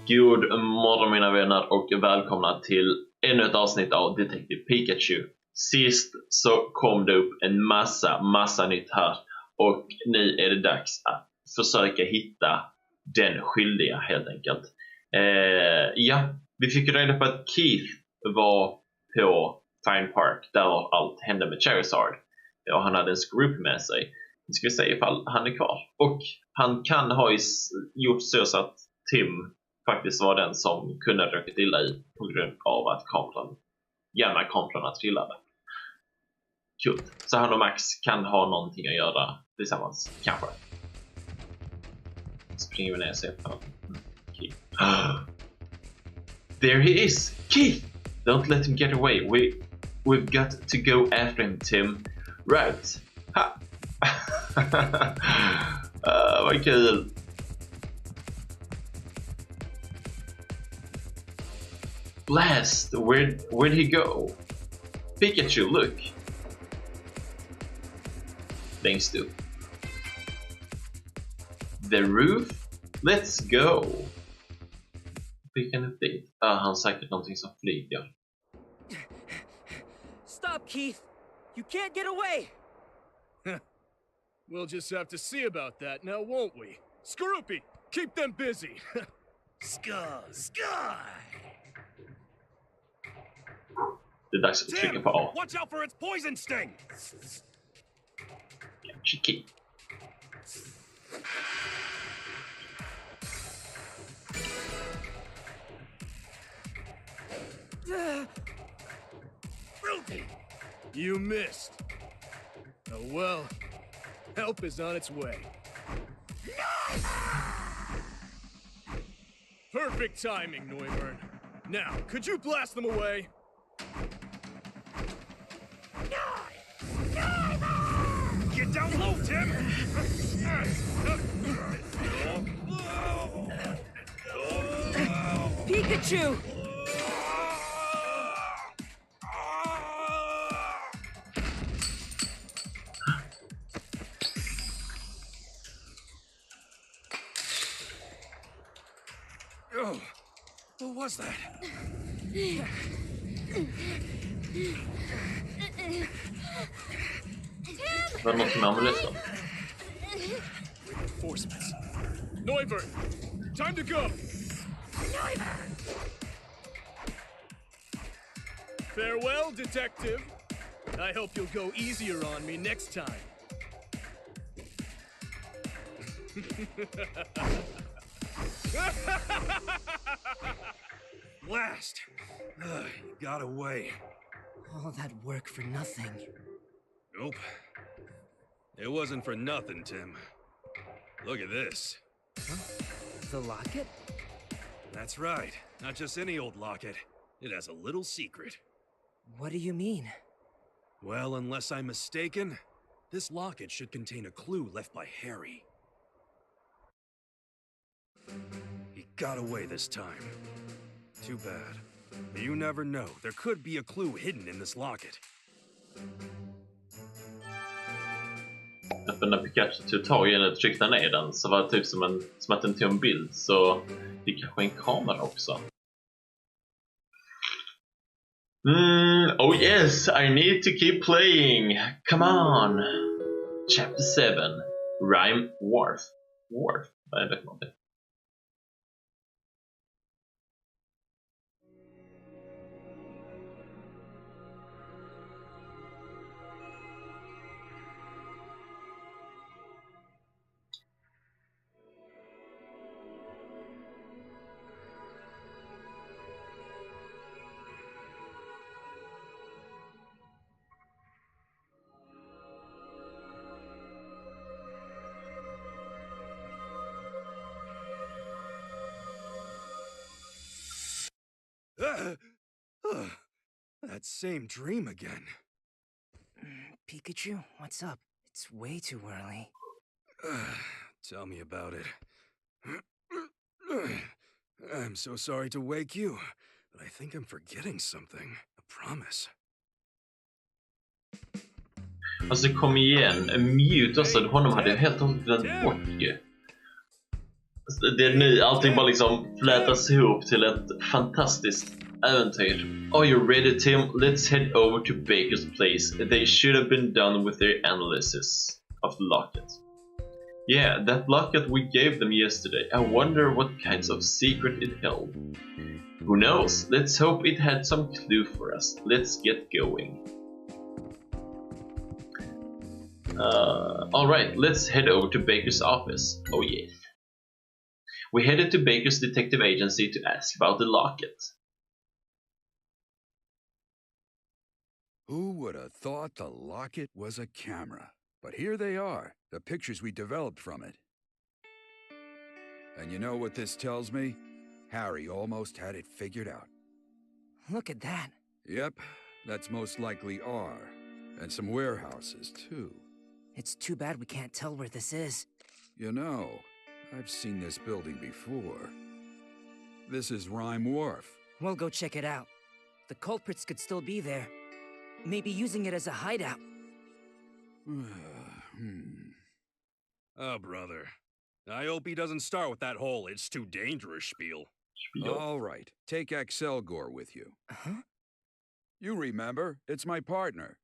God morgon mina vänner och välkomna till ännu ett avsnitt av Detective Pikachu. Sist så kom det upp en massa nytt här och nu är det dags att försöka hitta den skyldiga helt enkelt. Vi fick reda på att Keith var på Fine Park där allt hände med Charizard och han hade en scroop med sig. Vi ska se ifall han är kvar. Och han kan ha gjort så att Tim faktiskt var den som kunde ha råkat illa i på grund av att kameran trillade. Kul. Så han och Max kan ha någonting att göra tillsammans, kanske. Springer vi ner och ser på Keith. There he is! Keith! Don't let him get away. We've got to go after him, Tim. Right. Ha! Vad kul. Blast! Where'd he go? Pikachu, look! Thanks to the roof. Let's go! Vilken upp dit? Han säkert någonting som flyger. Stop, Keith! You can't get away! We'll just have to see about that now, won't we? Scroopy, keep them busy! Sky! Det är dags att trycka på A. Watch out for its poison sting! Chiki. You missed. Oh well, help is on its way. Perfect timing, Neuburn. Now, could you blast them away? Get down low, Tim! Pikachu! Oh, what was that? Var det något med amuletten? Reinforcements. Neuburn, time to go. Farewell, detective. I hope you'll go easier on me next time. Blast! You got away. All that work for nothing. Nope. It wasn't for nothing, Tim. Look at this. Huh? The locket? That's right. Not just any old locket. It has a little secret. What do you mean? Well, unless I'm mistaken, this locket should contain a clue left by Harry. He got away this time. Too bad. You never know. There could be a clue hidden in this locket. När Pikachu tog tag i den och tryckte ner den så var det typ som att den tog en bild, så det kanske en kamera också. Oh yes, I need to keep playing. Come on. Chapter 7. Rhyme Wharf. Wharf? Vad är det för någonting? That same dream again. Pikachu, what's up? It's way too early. Tell me about it. I'm so sorry to wake you, but I think I'm forgetting something. I promise. Alltså kom igen, mute också, honom hade jag helt och hållet glömt bort ju. Det är nu allting bara liksom flätas ihop till ett fantastiskt äventyr. Are you ready, Tim? Let's head over to Baker's place. They should have been done with their analysis of the locket. Yeah, that locket we gave them yesterday. I wonder what kinds of secret it held. Who knows? Let's hope it had some clue for us. Let's get going. Alright, let's head over to Baker's office. Oh yes. We headed to Baker's detective agency to ask about the locket. Who would have thought the locket was a camera? But here they are, the pictures we developed from it. And you know what this tells me? Harry almost had it figured out. Look at that. Yep, that's most likely R. And some warehouses, too. It's too bad we can't tell where this is. You know, I've seen this building before. This is Rhyme Wharf. We'll go check it out. The culprits could still be there. Maybe using it as a hideout. Oh, brother. I hope he doesn't start with that whole "it's too dangerous" spiel. All right, take Excelgor with you. Huh? You remember, it's my partner.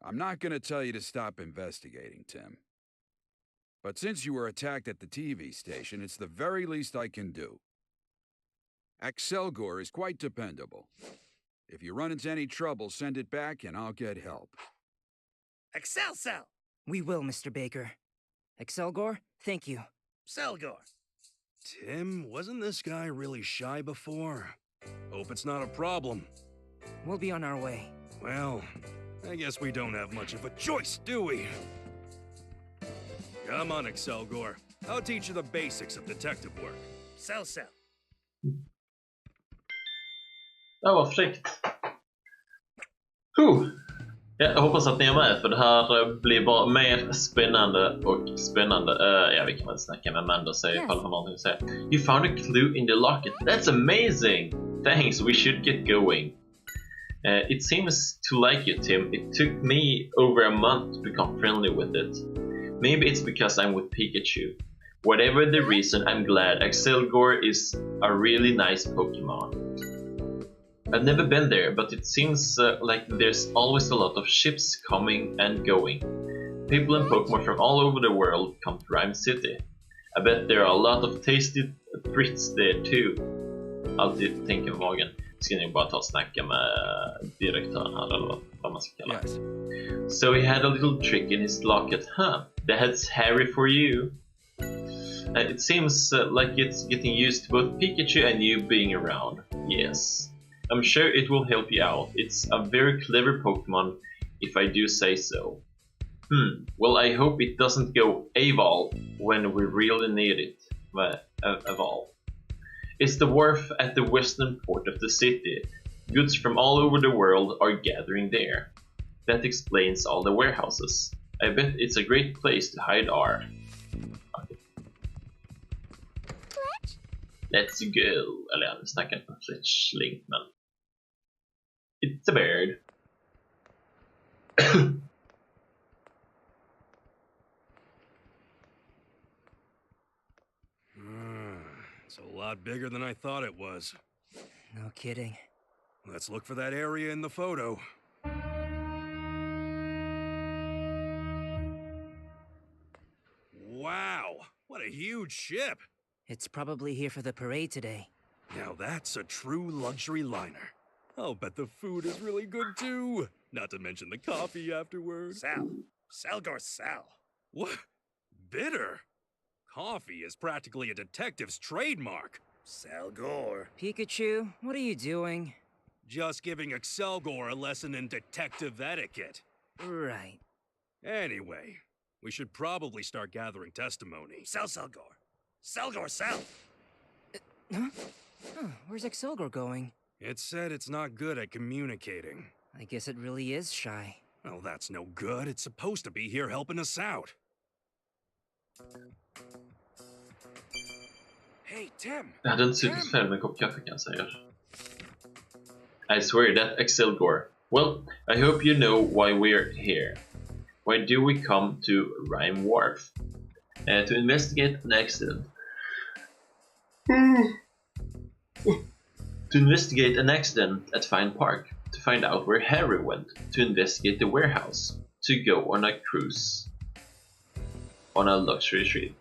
I'm not gonna tell you to stop investigating, Tim. But since you were attacked at the TV station, it's the very least I can do. Excelgor is quite dependable. If you run into any trouble, send it back and I'll get help. Excel! We will, Mr. Baker. Excelgor, thank you. Selgor. Tim, wasn't this guy really shy before? Hope it's not a problem. We'll be on our way. Well, I guess we don't have much of a choice, do we? Come on, Excelgor. I'll teach you the basics of detective work. Sell. Ja, vad fräckt. Jag hoppas att ni är med, för det här blir bara mer spännande och spännande. Ja, vi kan väl snacka med Amanda och säga ifall han har någonting att säga. You found a clue in the locket. That's amazing! Thanks, we should get going. It seems to like you, Tim. It took me over a month to become friendly with it. Maybe it's because I'm with Pikachu. Whatever the reason, I'm glad. Excelgor is a really nice Pokemon. I've never been there, but it seems like there's always a lot of ships coming and going. People and Pokemon from all over the world come to Rhyme City. I bet there are a lot of tasty treats there too. Alltid tänker på magen. Ska ni bara ta och snacka med direktören här, eller vad man ska kalla. Yes. So he had a little trick in his locket, huh? That's Harry for you. It seems like it's getting used to both Pikachu and you being around. Yes. I'm sure it will help you out. It's a very clever Pokemon, if I do say so. Well, I hope it doesn't go AWOL when we really need it. AWOL. It's the wharf at the western port of the city. Goods from all over the world are gathering there. That explains all the warehouses. I bet it's a great place to hide R. Okay. Let's go. Eller jag snackar inte om Fletchling, men... It's a bird. It's a lot bigger than I thought it was. No kidding. Let's look for that area in the photo. Wow, what a huge ship! It's probably here for the parade today. Now that's a true luxury liner. I'll bet the food is really good too. Not to mention the coffee afterwards. Selgor. What? Bitter? Coffee is practically a detective's trademark. Selgor. Pikachu, what are you doing? Just giving Excelgor a lesson in detective etiquette. Right. Anyway, we should probably start gathering testimony. Selgor. Sell. Huh? Where's Excelgor going? It said it's not good at communicating. I guess it really is shy. Well, that's no good. It's supposed to be here helping us out. Hey, Tim! Jag hade inte suttit själv med en kopp kaffe, kan jag säga. I swear that Excelgor. Well, I hope you know why we're here. Why do we come to Rhyme Wharf? To investigate an accident. To investigate an accident at Fine Park, to find out where Harry went, to investigate the warehouse, to go on a cruise, on a luxury trip,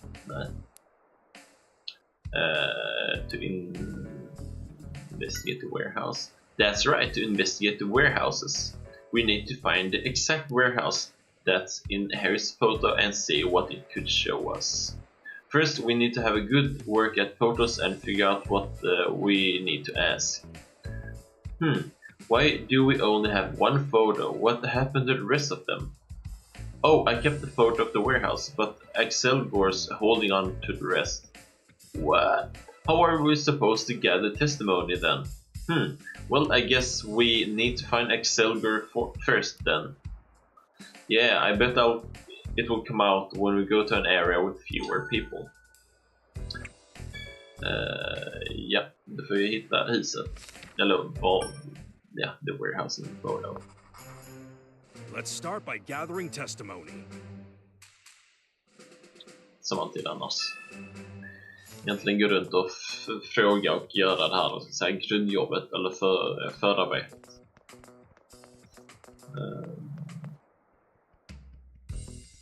to investigate the warehouse. That's right, to investigate the warehouses. We need to find the exact warehouse that's in Harry's photo and see what it could show us. First, we need to have a good work at photos and figure out what we need to ask. Why do we only have one photo? What happened to the rest of them? Oh, I kept the photo of the warehouse, but Excelgor's holding on to the rest. What? How are we supposed to gather testimony then? Well, I guess we need to find Excelgor first then. Yeah, I bet it will come out when we go to an area with fewer people. Ja, då får vi hitta huset. Eller the warehouse in the photo. Let's start by gathering testimony. Som alltid annars. Egentligen gå runt och fråga och göra det här så här grundjobbet eller förarbetet.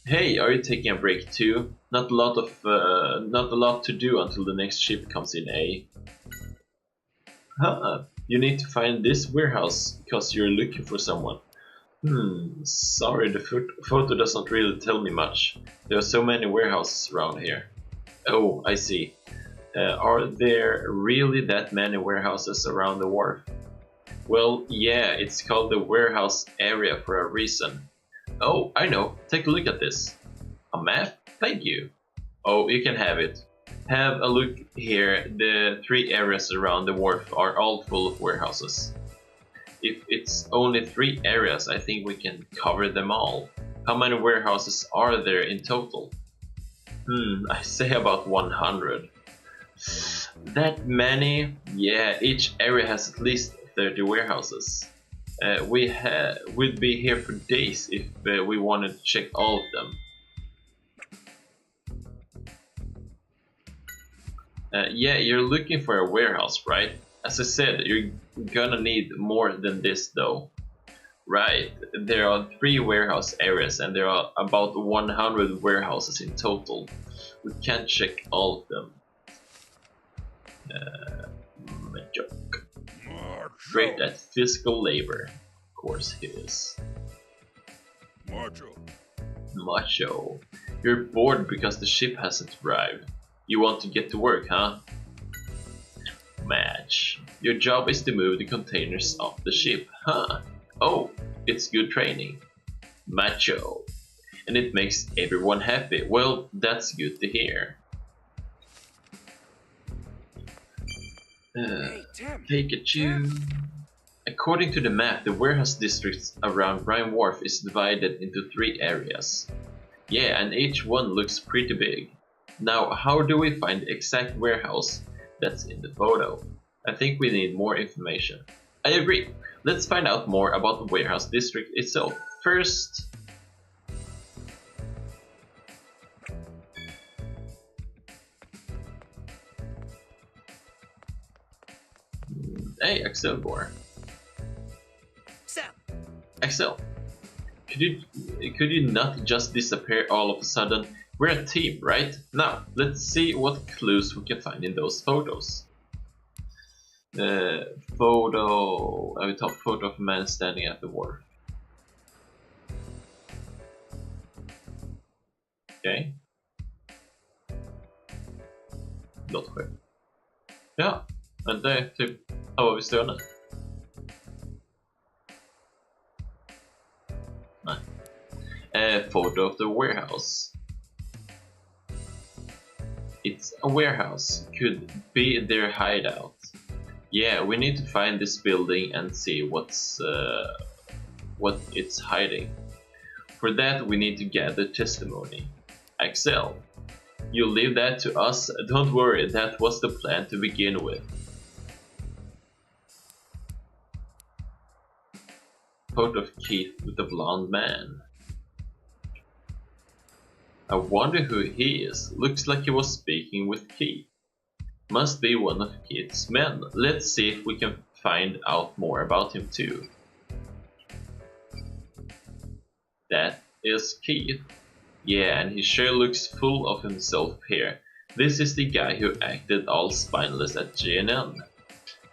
Hey, are you taking a break too? Not a lot to do until the next ship comes in, eh? You need to find this warehouse because you're looking for someone. Sorry, the photo doesn't really tell me much. There are so many warehouses around here. Oh, I see. Are there really that many warehouses around the wharf? Well, yeah, it's called the warehouse area for a reason. Oh, I know. Take a look at this. A map? Thank you. Oh, you can have it. Have a look here. The 3 areas around the wharf are all full of warehouses. If it's only 3 areas, I think we can cover them all. How many warehouses are there in total? I say about 100. That many? Yeah, each area has at least 30 warehouses. We'd be here for days if we wanted to check all of them. Yeah, you're looking for a warehouse, right? As I said, you're gonna need more than this though. Right, there are 3 warehouse areas and there are about 100 warehouses in total. We can't check all of them. Great at physical labor. Of course he is. Macho. You're bored because the ship hasn't arrived. You want to get to work, huh? Match. Your job is to move the containers off the ship, huh? Oh, it's good training. Macho. And it makes everyone happy. Well, that's good to hear. Hey, Tim. Pikachu. According to the map, the warehouse districts around Rhyme Wharf is divided into 3 areas. Yeah, and each one looks pretty big. Now, how do we find the exact warehouse that's in the photo? I think we need more information. I agree. Let's find out more about the warehouse district itself. First, hey, Excelgor. Excel, could you not just disappear all of a sudden? We're a team, right? Now, let's see what clues we can find in those photos. Photo, I will top photo of a man standing at the wharf. Okay. Låt skönt. Ja, men det är typ här var vi står nu. Nej. Photo of the warehouse. It's a warehouse. Could be their hideout. Yeah, we need to find this building and see what it's hiding. For that, we need to gather testimony. Axel, you leave that to us. Don't worry, that was the plan to begin with. Photo of Keith with the blonde man. I wonder who he is. Looks like he was speaking with Keith. Must be one of Keith's men. Let's see if we can find out more about him too. That is Keith. Yeah, and he sure looks full of himself here. This is the guy who acted all spineless at GNN.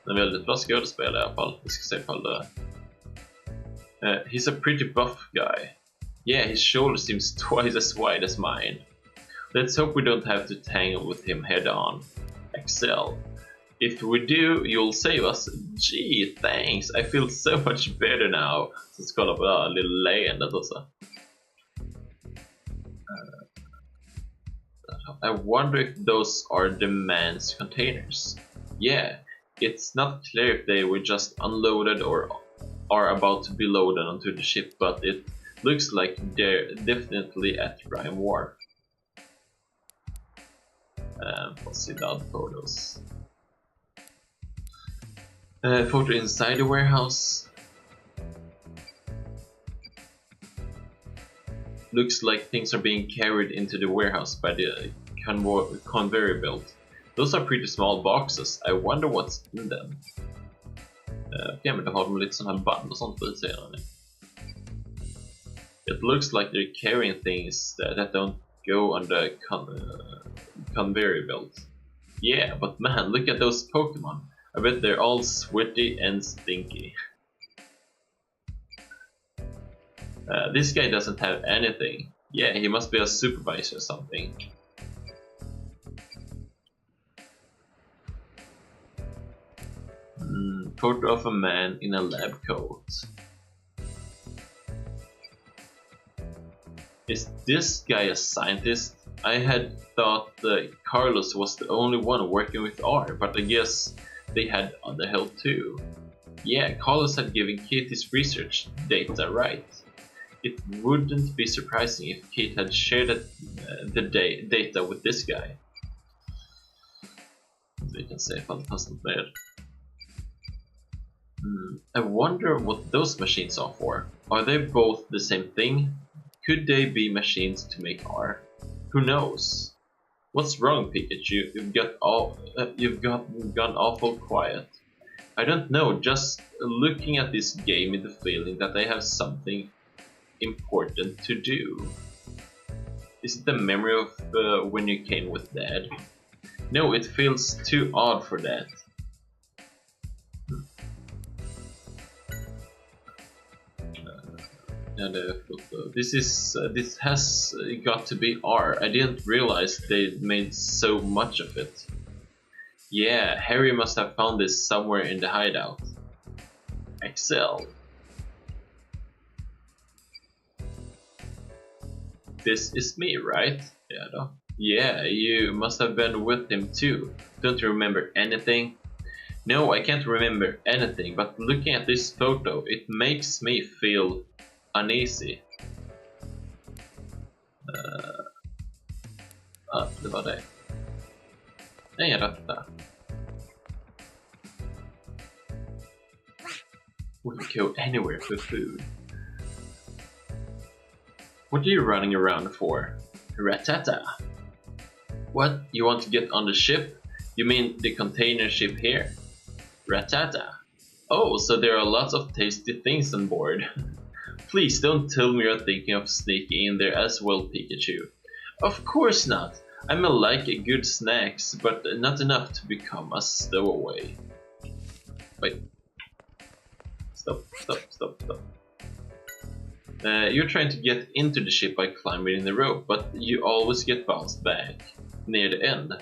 En väldigt bra skådespelare i alla fall. Vi ska se ifall det... he's a pretty buff guy. Yeah, his shoulder seems twice as wide as mine. Let's hope we don't have to tangle with him head on. Excel. If we do, you'll save us. Gee, thanks. I feel so much better now. Så ska kolla på det här lilla leendet också. I wonder if those are the man's containers. Yeah, it's not clear if they were just unloaded or are about to be loaded onto the ship, but it looks like they're definitely at Prime Wharf. Let's see the other photos. Photo inside the warehouse. Looks like things are being carried into the warehouse by the conveyor belt. Those are pretty small boxes. I wonder what's in them. Okej, men då har de lite sådana här band och sånt på utsidan. It looks like they're carrying things that don't go on the conveyor belt. Yeah, but man, look at those Pokémon. I bet they're all sweaty and stinky. This guy doesn't have anything. Yeah, he must be a supervisor or something. Photo of a man in a lab coat. Is this guy a scientist? I had thought Carlos was the only one working with R, but I guess they had other help too. Yeah, Carlos had given Kate his research data, right? It wouldn't be surprising if Kate had shared the data with this guy. We can say fantastic there. I wonder what those machines are for. Are they both the same thing? Could they be machines to make R? Who knows? What's wrong, Pikachu? You've gone awful quiet. I don't know, just looking at this game with the feeling that I have something important to do. Is it the memory of when you came with Dad? No, it feels too odd for that. This has got to be R. I didn't realize they made so much of it. Yeah, Harry must have found this somewhere in the hideout. Excel. This is me, right? Yeah, you must have been with him too. Don't you remember anything? No, I can't remember anything, but looking at this photo, it makes me feel uneasy. Det var det. Nej, rätta. We could go anywhere for food. What are you running around for? Ratata. What? You want to get on the ship? You mean the container ship here? Ratata. Oh, so there are lots of tasty things on board. Please don't tell me you're thinking of sneaking in there as well, Pikachu. Of course not. I like good snacks, but not enough to become a stowaway. Wait. Stop. You're trying to get into the ship by climbing the rope, but you always get bounced back near the end.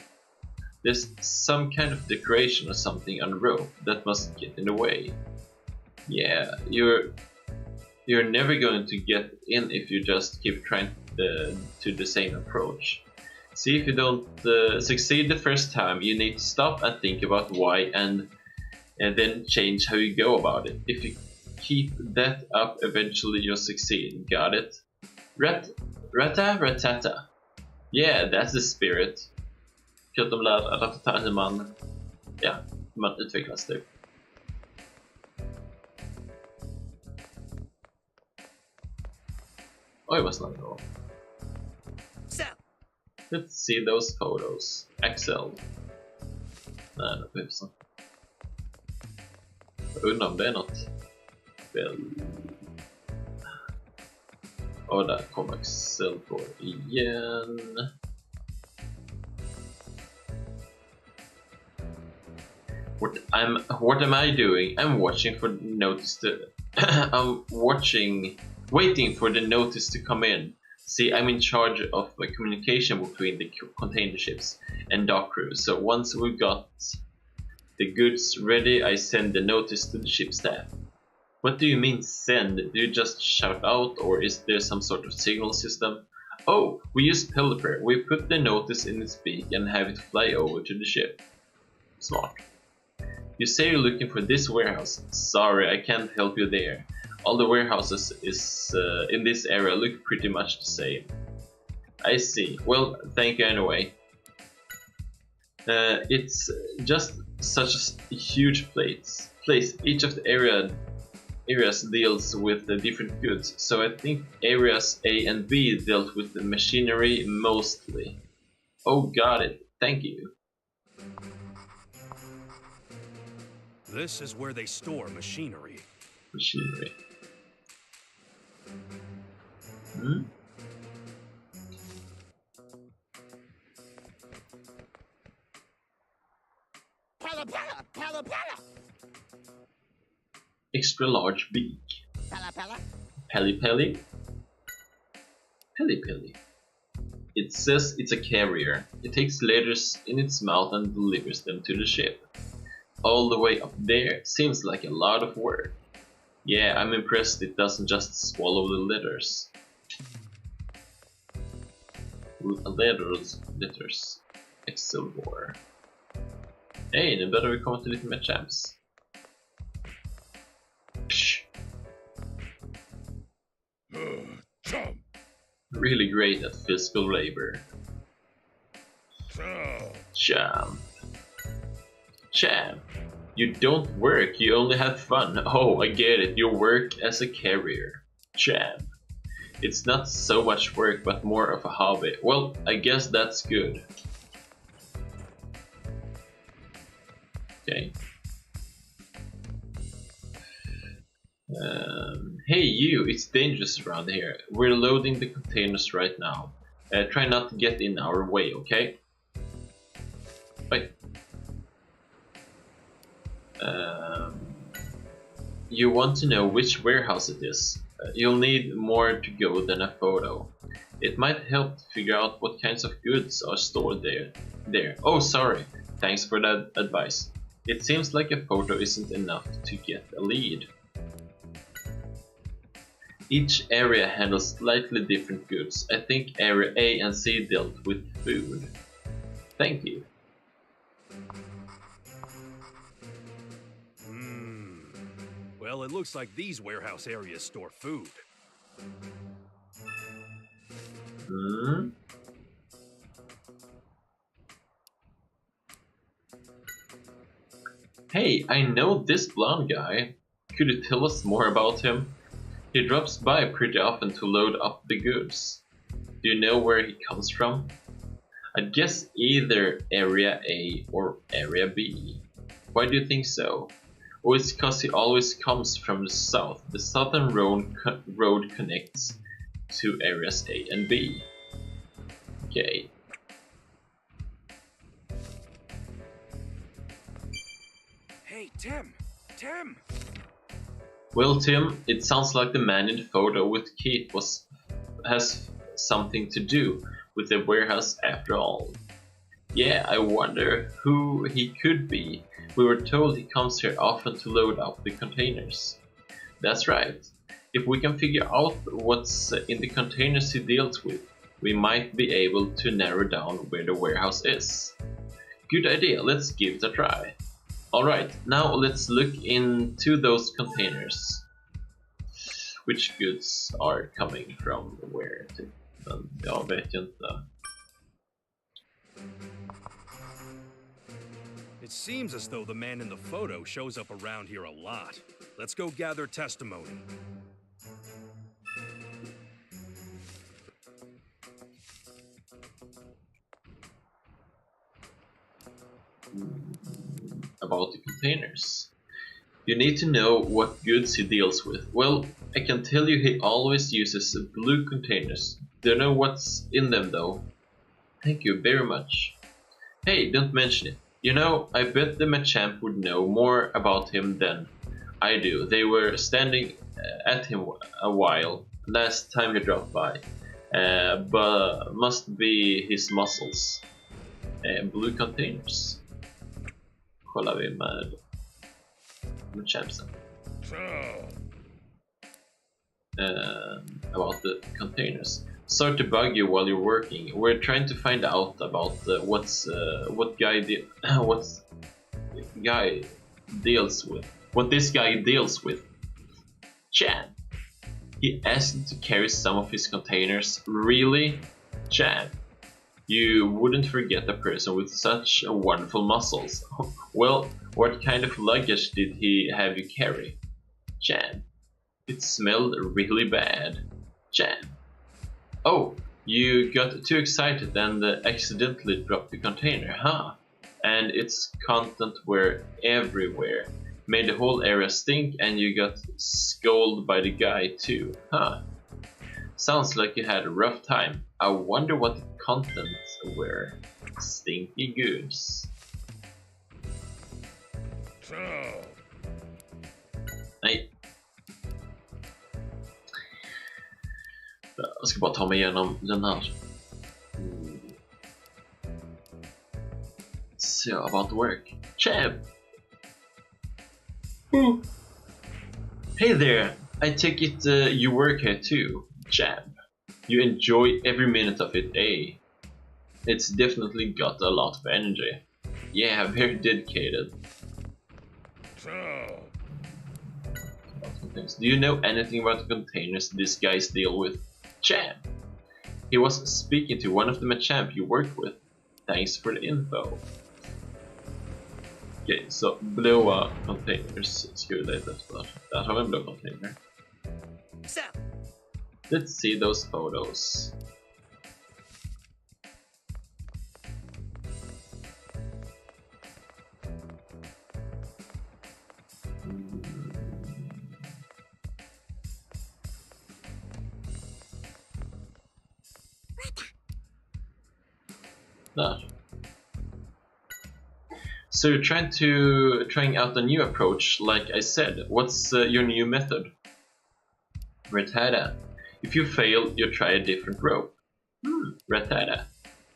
There's some kind of decoration or something on the rope that must get in the way. Yeah, you're never going to get in if you just keep trying to the same approach. See, if you don't succeed the first time, you need to stop and think about why and then change how you go about it. If you keep that up, eventually you'll succeed. Got it? Ratata. Yeah, that's the spirit. Kul de lär Ratata hur man utvecklas typ. Oj, vad snabbt det var. Let's see those photos. Excel. Nej, det behövs inte. Jag undrar om det är något spel. Och där kommer Excel på igen. What am I doing? I'm watching for the notice to waiting for the notice to come in. See, I'm in charge of the communication between the container ships and dock crew. So once we've got the goods ready, I send the notice to the ship staff. What do you mean send? Do you just shout out, or is there some sort of signal system? Oh, we use Pelipper. We put the notice in its beak and have it fly over to the ship. Smart. You say you're looking for this warehouse. Sorry, I can't help you there. All the warehouses in this area look pretty much the same. I see. Well, thank you anyway. It's just such a huge place. Each of the areas deals with the different goods, so I think areas A and B dealt with the machinery mostly. Oh, got it. Thank you. This is where they store machinery. Machinery. Hmm? Pella, pella, pella, pella. Extra large beak. Pella, pella. Pelly pelly. Pelly pelly. It says it's a carrier. It takes letters in its mouth and delivers them to the ship. All the way up there seems like a lot of work. Yeah, I'm impressed it doesn't just swallow the letters. Letters. Excelvor. Hej, nu börjar vi komma till lite mer champs. Psh. Really great at physical labor. Champ. Champ. You don't work, you only have fun. Oh, I get it, you work as a carrier. Champ. It's not so much work, but more of a hobby. Well, I guess that's good. Okay. Hey you, it's dangerous around here. We're loading the containers right now. Try not to get in our way, okay? Wait. You want to know which warehouse it is. You'll need more to go than a photo. It might help to figure out what kinds of goods are stored there. Oh, sorry. Thanks for that advice. It seems like a photo isn't enough to get a lead. Each area handles slightly different goods. I think area A and C dealt with food. Thank you. Well, it looks like these warehouse areas store food. Hmm? Hey, I know this blonde guy. Could you tell us more about him? He drops by pretty often to load up the goods. Do you know where he comes from? I'd guess either Area A or Area B. Why do you think so? Oh, it's because he always comes from the south. The southern road connects to areas A and B. Okay. Hey, Tim! Tim! Well, Tim, it sounds like the man in the photo with Kate has something to do with the warehouse after all. Yeah, I wonder who he could be. We were told he comes here often to load up the containers. That's right. If we can figure out what's in the containers he deals with, we might be able to narrow down where the warehouse is. Good idea, let's give it a try. Alright, now let's look into those containers. Which goods are coming from where? Jag vet ju inte. It seems as though the man in the photo shows up around here a lot. Let's go gather testimony. about the containers. You need to know what goods he deals with. Well, I can tell you he always uses blue containers. Don't know what's in them though. Thank you very much. Hey, don't mention it. You know, I bet the Machamp would know more about him than I do. They were standing at him a while last time he dropped by. But must be his muscles. Blue containers. Kollar vi med Machampsen. About the containers. Sorry to bug you while you're working. We're trying to find out about what this guy deals with. Chad. He asked to carry some of his containers. Really? Chad, you wouldn't forget a person with such wonderful muscles. Well, what kind of luggage did he have you carry? Chad, it smelled really bad. Chad, oh, you got too excited and accidentally dropped the container, huh? And its content were everywhere. Made the whole area stink and you got scolded by the guy too, huh? Sounds like you had a rough time. I wonder what the contents were. Stinky goods. Nej. Jag ska bara ta mig igenom den här. So about work. Chab! Hey there! I take it you work here too, Chab. You enjoy every minute of it, eh? It's definitely got a lot of energy. Yeah, very dedicated. Do you know anything about the containers these guys deal with? Chab! He was speaking to one of the Machamp you work with. Thanks for the info. Okay, så blåa containers ska vi leta efter. Där har vi en blå container. Let's see those photos. Där. So you're trying out a new approach, like I said. What's your new method? Rattata. If you fail, you try a different rope. Rattata.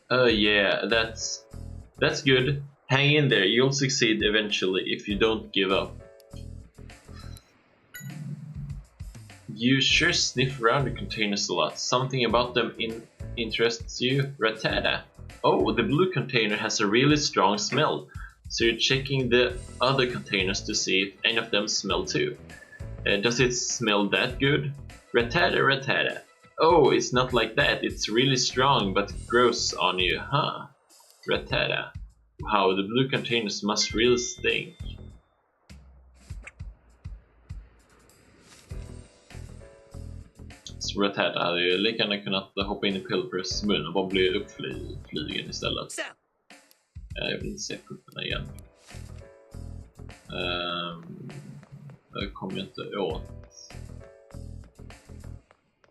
Yeah, that's good. Hang in there, you'll succeed eventually if you don't give up. You sure sniff around the containers a lot. Something about them interests you, Rattata. Oh, the blue container has a really strong smell. So you're checking the other containers to see if any of them smell too. Does it smell that good? Rattata, Rattata. Oh, it's not like that. It's really strong, but gross on you, huh? Rattata. Wow, the blue containers must really stink. Så Rattata hade ju lika gärna kunnat hoppa in i Pilpers mun och bara bli uppflygen istället. Jag vill inte se pupporna igen. Jag kommer inte åt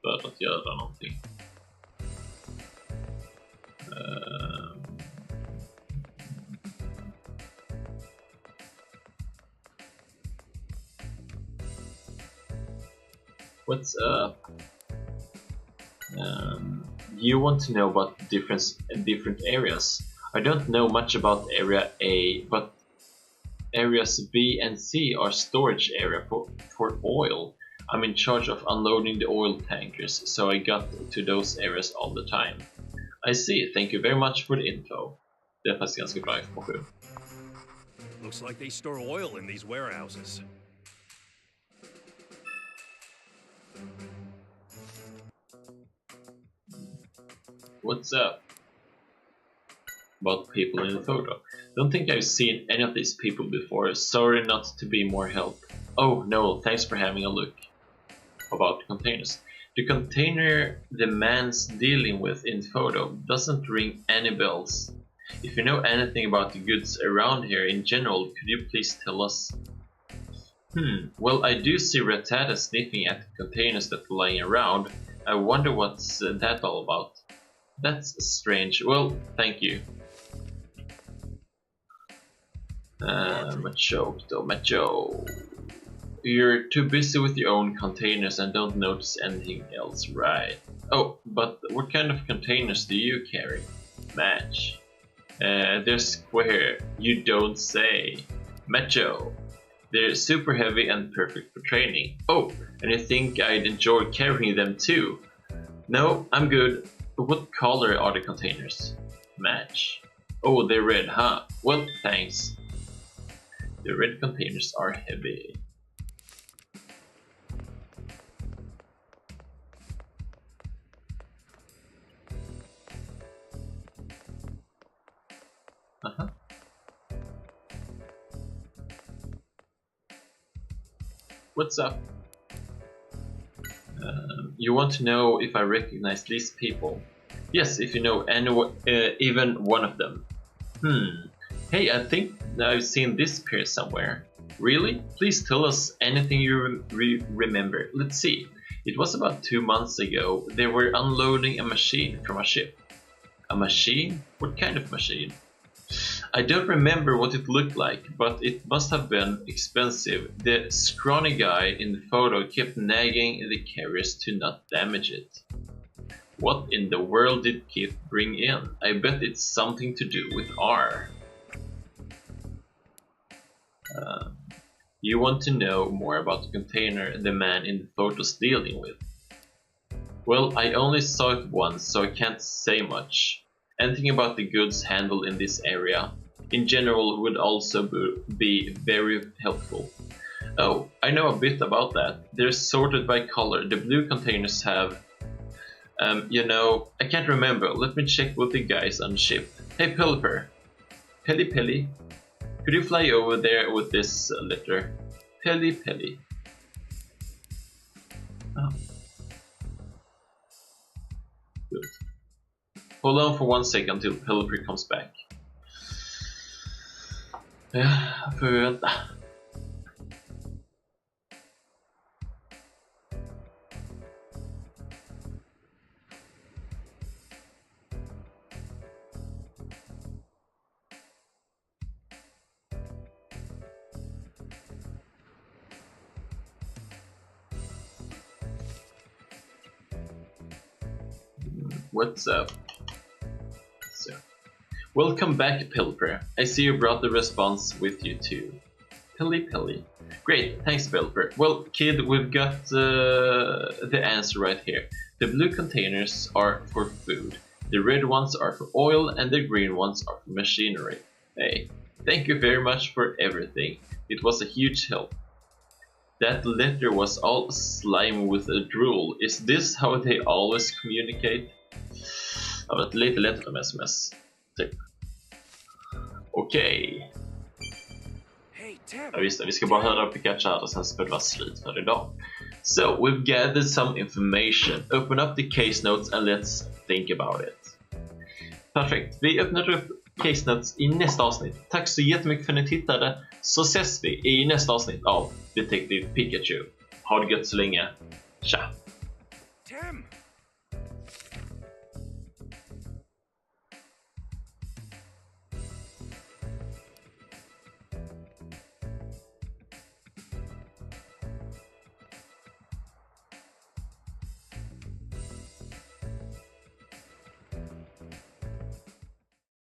för att göra någonting. What's up? You want to know about different areas. I don't know much about area A, but areas B and C are storage area for oil. I'm in charge of unloading the oil tankers, so I got to those areas all the time. I see, thank you very much for the info. Det är faktiskt ganska bra information. Looks like they store oil in these warehouses. What's up? About people in the photo. Don't think I've seen any of these people before. Sorry not to be more help. Oh no, thanks for having a look. About the containers. The container the man's dealing with in the photo doesn't ring any bells. If you know anything about the goods around here in general, could you please tell us? Well, I do see Røde sniffing at the containers that are lying around. I wonder what's that all about. That's strange. Well, thank you. Macho. You're too busy with your own containers and don't notice anything else, right? Oh, but what kind of containers do you carry? Match. They're square. You don't say. Macho. They're super heavy and perfect for training. Oh, and you think I'd enjoy carrying them too? No, I'm good. What color are the containers? Match. Oh, they're red, huh? Well, thanks. The red containers are heavy. What's up? You want to know if I recognize these people? Yes, if you know anyone, even one of them. Hey, I think I've seen this pair somewhere. Really? Please tell us anything you remember. Let's see. It was about 2 months ago. They were unloading a machine from a ship. A machine? What kind of machine? I don't remember what it looked like, but it must have been expensive. The scrawny guy in the photo kept nagging the carriers to not damage it. What in the world did Kit bring in? I bet it's something to do with R. You want to know more about the container the man in the photo's dealing with? Well, I only saw it once, so I can't say much. Anything about the goods handled in this area in general would also be very helpful. Oh, I know a bit about that. They're sorted by color. The blue containers have... you know, I can't remember. Let me check with the guys on the ship. Hey, Pelipper. Pelly. Could you fly over there with this letter? Pelly. Oh. Good. Hold on for 1 second until Pelipper comes back. Jag får vänta. What's up? So, welcome back, Pelipper. I see you brought the response with you too. Pelly. Great, thanks, Pelipper. Well, kid, we've got the answer right here. The blue containers are for food, the red ones are for oil, and the green ones are for machinery. Hey, thank you very much for everything. It was a huge help. That letter was all slime with a drool. Is this how they always communicate? Ja, det är lite lättare med sms. Typ. Okej. Ja, visst, vi ska bara höra Pikachu här och sen ska det vara slut för idag. So, we've gathered some information. Open up the case notes and let's think about it. Perfekt, vi öppnar upp case notes i nästa avsnitt. Tack så jättemycket för att ni tittade. Så ses vi i nästa avsnitt av Detective Pikachu. Ha det gött så länge. Tja! Tim!